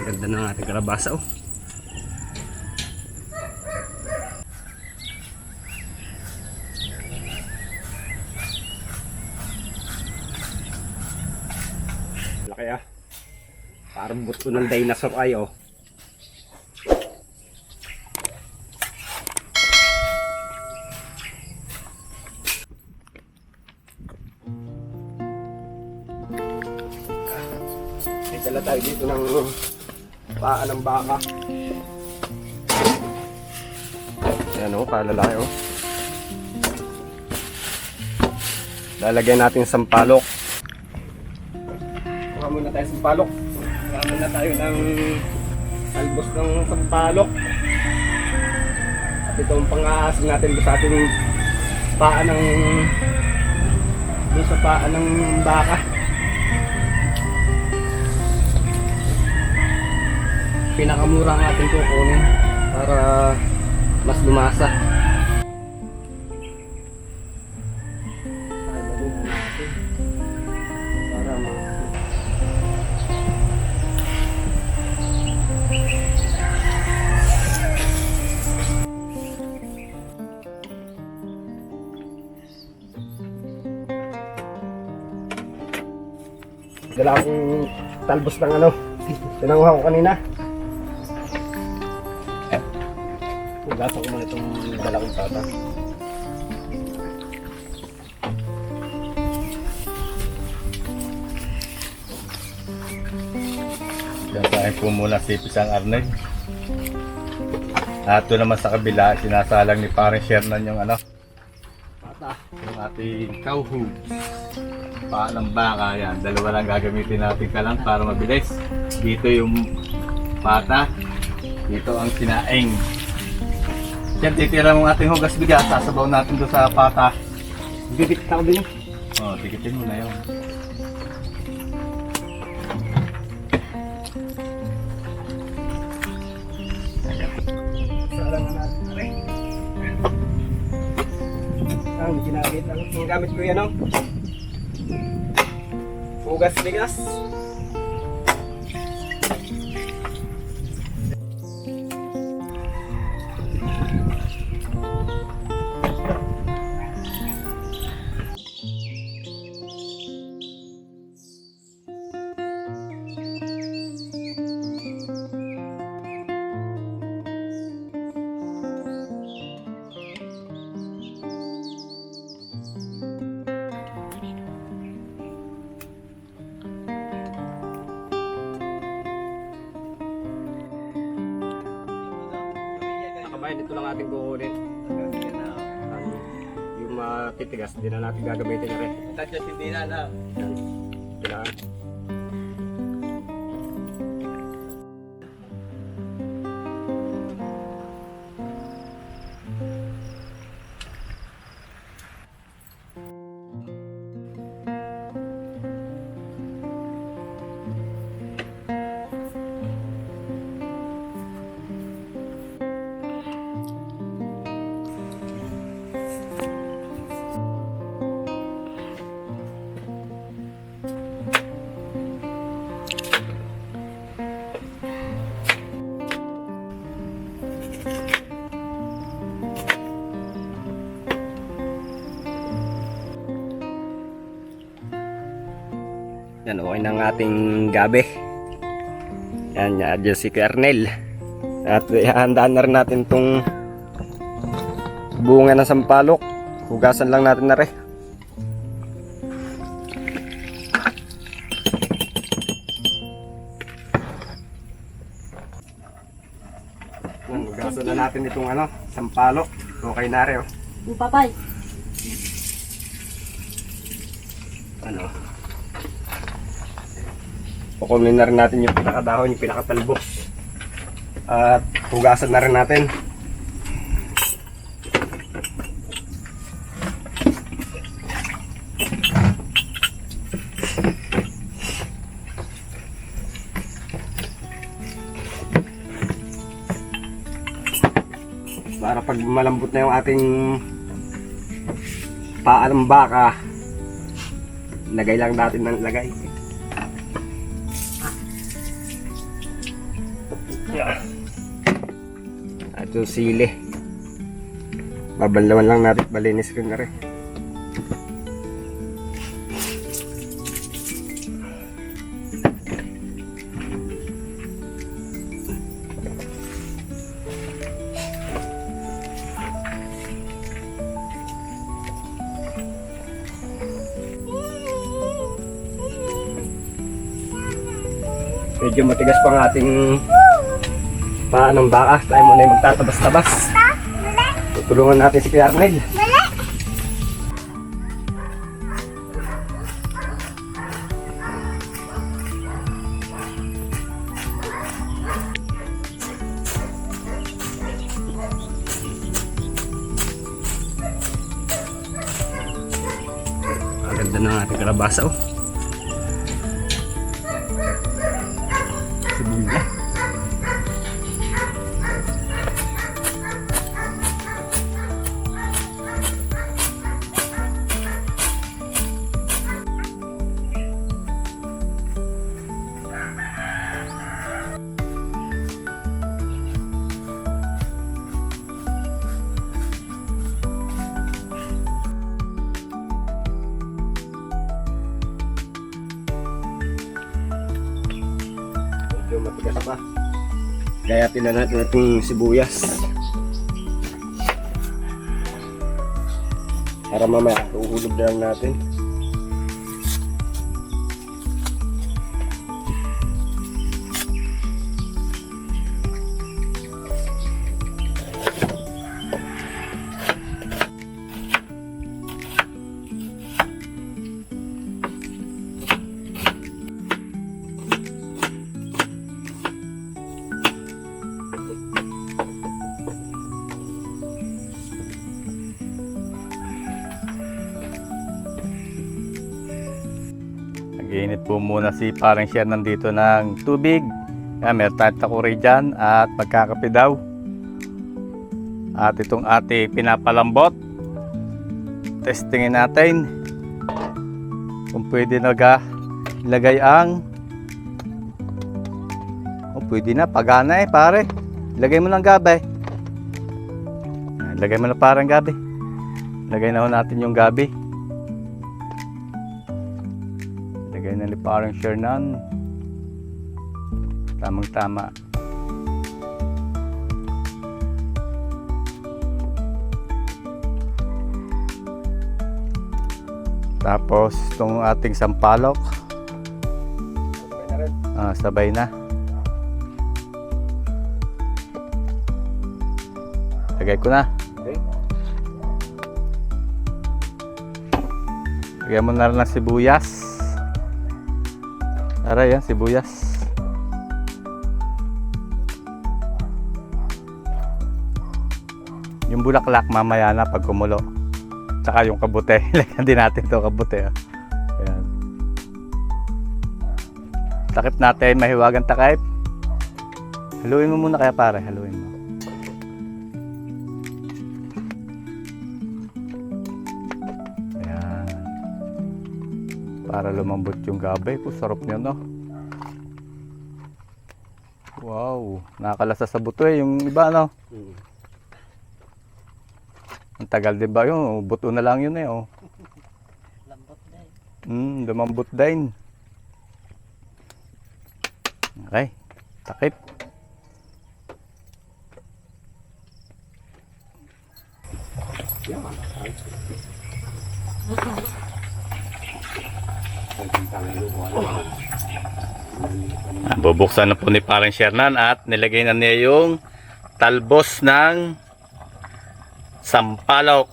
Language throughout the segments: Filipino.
Napakaganda ng ating kalabasa oh. Laki ah. Parang buto ng dinosaur ay oh. May dala tayo dito ng paa ng baka. Ayan o, kalalaki o. Lalagyan natin sampalok. Kuha muna tayo sampalok. Kuha muna tayo ng albos ng sampalok. At ito ang pang-aasin natin sa ating paa ng sa paa ng baka. Pinakamura ang ating kukunin para mas lumasa. Para dala akong talbos ng ano, tinanguha ko kanina. Hugasan ko muna itong dala kong pata. Diyan tayo po muna si Pisang Arnel. At ito naman sa kabila, sinasalang ni Paring Shernan yung ano, Pata. yung ating cow hooves. Paa ng baka yan. Dalawa lang gagamitin natin ka lang para mabilis. Dito yung pata. Dito ang sinaing. Yan, titira mong ating hugas bigas. Sasabaw natin doon sa pata. Bibit ako din. Oh, tikitin mo na yun. Salangan natin na rin. Ang ginamit lang. Ang gamit ko yan o. Hugas bigas. Kabayan, ito lang ating kukunin. Yung matitigas, hindi na natin gagamitin na rin. Tatya hindi na na. Yan. Kailangan. Yan, okay na ang ating gabi. Yan, dyan si Kernel. At ihahandaan na rin natin itong bunga ng sampalok. Hugasan lang natin na rin. Yan, hugasan na natin itong ano, sampalok. Okay na rin. Yung papay. Ano? Kukunin na rin natin yung pinakadahon, yung pinakatalbos. At hugasan na rin natin. Para pag malambot na yung ating paa ng baka, lagay lang natin ng lagay. At yung sili. Babanlawan lang natin, balinis rin na rin. Medyo matigas pa ang ating paa ng baka. Tayo muna yung magtatabas-tabas. Tutulungan natin si Kuya Arnel. Ang ganda ng ating kalabasa, oh. Sibuyas. Medyo matigas pa. Gayatin na natin ating sibuyas. Para mamaya uuhulog na lang natin. Nag-iinit po muna si parang siya nandito ng tubig. Yan, meron tayong takuri dyan at magkakape daw. At itong ate pinapalambot. Testingin natin kung pwede ilagay ang pwede na, pagana pare. Ilagay mo ng gabi. Ilagay mo na parang gabi. Ilagay na ho natin yung gabi. Lagay na ni parang Shernan. Tamang tama. Tapos itong ating sampalok. Sabay na. Lagay ko na. Okay. Lagyan mo na rin ng sibuyas. Aray yan, sibuyas. Yung bulaklak mamaya na pag kumulo. Tsaka yung kabute. Lagyan din natin ito kabute. Ayan. Takip natin, mahiwagang takip. Haluin mo muna kaya pare, haluin mo. Ayan. Para lumambot yung gabay. Sarap niya, no? Wow, nakakalasa sa buto yung iba, no? Ang tagal din ba yun? Buto na lang yun oh. Lambot din. Lumambot din. Okay, takip. Bubuksan na po ni parang Shernan at nilagay na niya yung talbos ng sampalok.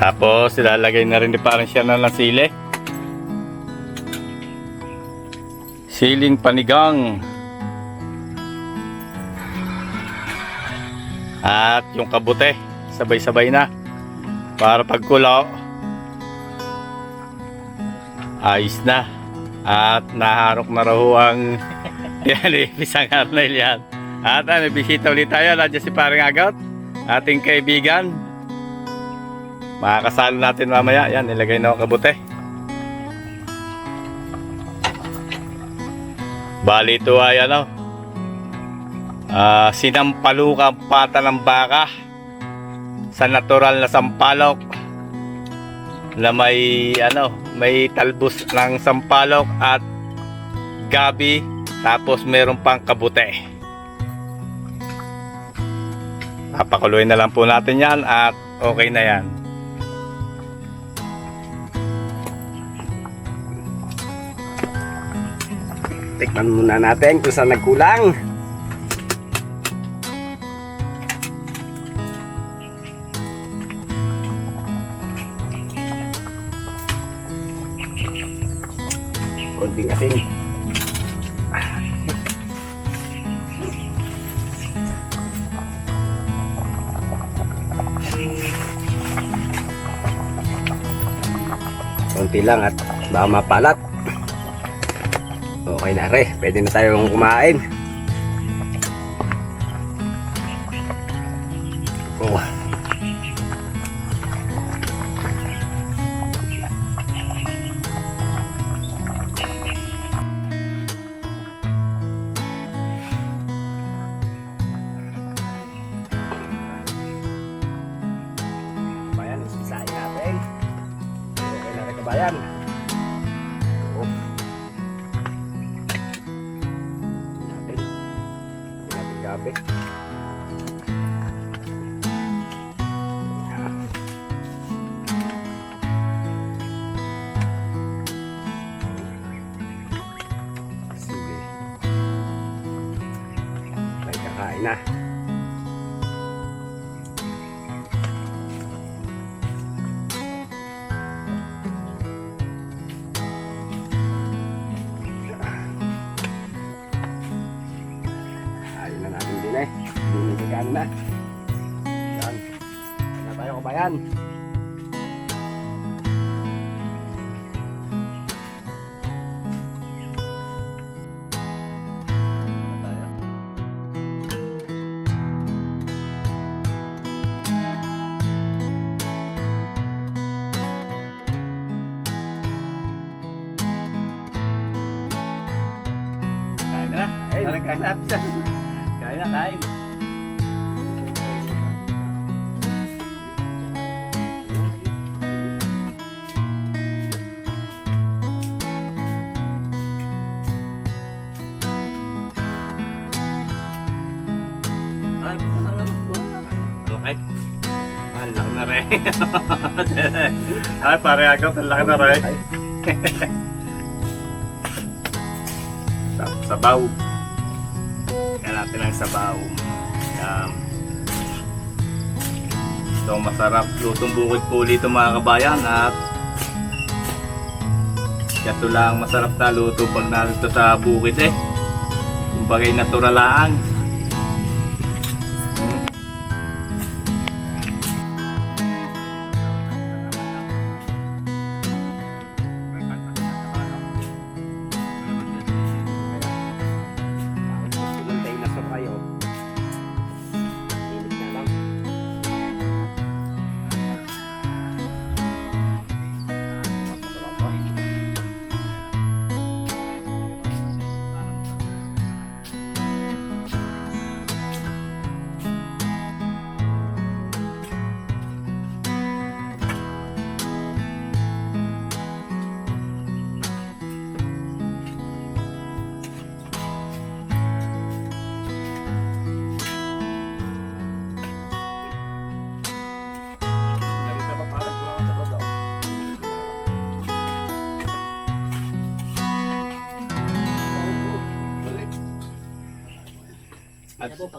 Tapos ilalagay na rin ni parang Shernan ng sili. Siling panigang. At yung kabute, sabay-sabay na. Para pagkulaw, Ayos na. At naharok na raw ang yan, isang Arnel yan. At may bisita ulit tayo. Nandiyan si Paring Agot, ating kaibigan. Makakasalo natin mamaya. Yan, nilagay na ako kabuti. Bali ito ay ano, sinampalukang pata ng baka sa natural na sampalok na may ano, may talbos ng sampalok at gabi, tapos meron pang kabute. Papakuluin na lang po natin yan at okay na yan. Tikman muna natin kung saan nagkulang. Konting asin. Konti lang at baka mapalat. Okay na re, pwede na tayong kumain. Oh. Bayan, isain natin. Okay na rin kabayan. Oh. Gabi. Sige. May kakain na. Bumibigyan na. Yan. Yan na tayo kabayan. Kain na. Kain na. Kain na, kain. Okay. Ang laki na rin. Ay, pare Agot, ang laki na rin. Sabaw. Kaya natin ang sabaw. Yan. Ito masarap. Lutong bukid po ulit mga kabayan. At ito lang masarap na luto pag narito sa bukid eh. Kumpagay naturalaan.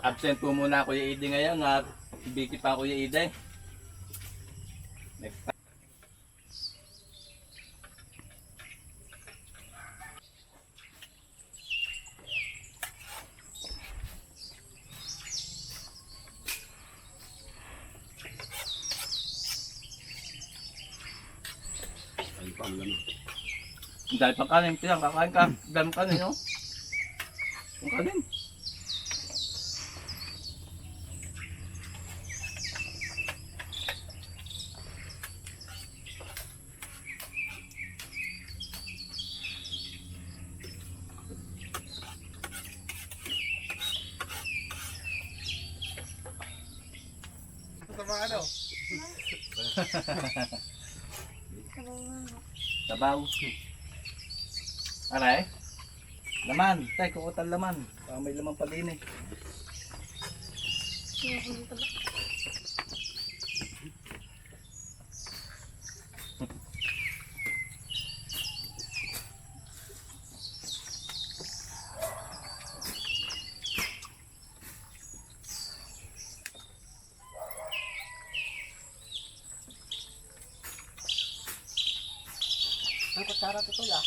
Absent po muna Kuya Ide ngayon at ibiki pa Kuya Ide. Next time. Dahil pang kanin, pinang kakain ka. Dahil pang kanin, no? Pang kanin. Sabaw. Aray? Laman. Tay, kukutan laman. Baka may laman pa din eh. Ang kutsara to tol ah.